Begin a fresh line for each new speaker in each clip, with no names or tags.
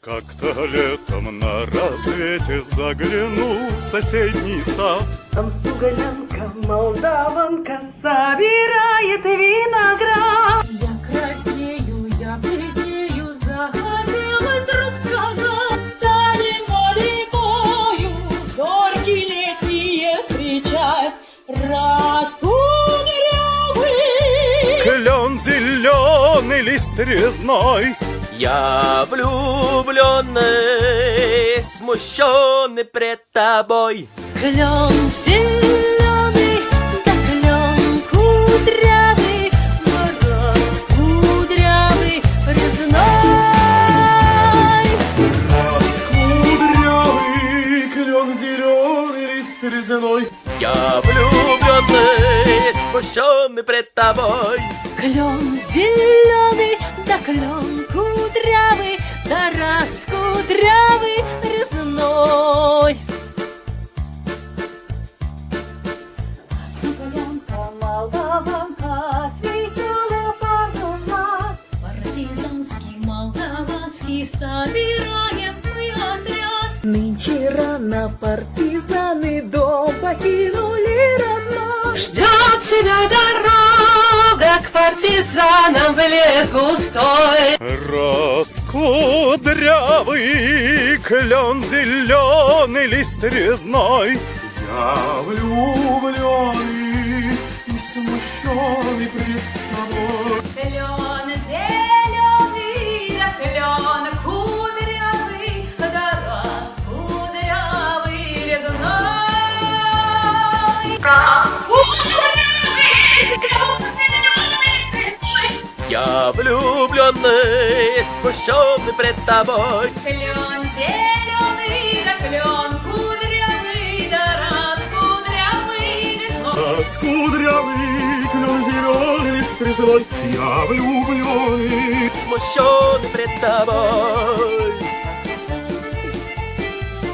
Как-то летом на рассвете заглянул в соседний сад.
Там смуглянка, молдаванка собирает виноград.
Я краснею, я бледнею, захотелось вдруг сказать. Далеко-далекою зорьки летние встречать. Раскудрявый
Клен зеленый, лист резной.
Я влюбленный, смущенный пред тобой.
клен зеленый, да клен кудрявый, мороз кудрявый, резной.
Кудрявый, клен зеленый, лист резной.
Я влюбленный, смущенный пред тобой.
Клен зеленый, да клен кудрявый, да раскудрявый, резной.
Смуглянка, молдаванка отвечала паромат.
Партизанский, молдаванский, собираем мы отряд.
Нынче рано партизаны дом покинули родной.
Ждет тебя дорога к партизанам в лес густой.
Раскудрявый, клен зеленый, лист резной. Я влюбленный и смущенный пред тобой.
Клен зеленый, да клен кудрявый, да раскудрявый, резной.
Я влюбленный, смущенный пред тобой.
Клен зеленый, да клен кудрявый, да раскудрявый, резной.
Раскудрявый, клен зеленый, лист резной. Я влюбленный.
Смущенный пред тобой.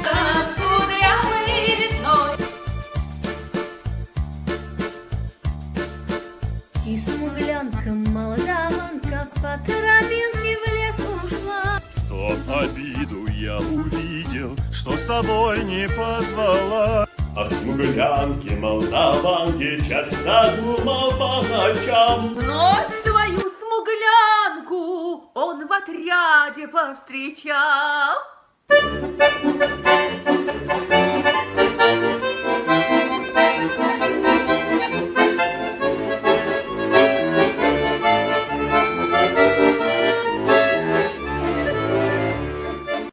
Раскудрявый, резной. И смуглянка, молдаванка по тропинке в лес ушла.
Что обиду я увидел, что с собой не позвала. О смуглянке, молдаванке часто думал по ночам.
Вновь свою смуглянку он в отряде повстречал.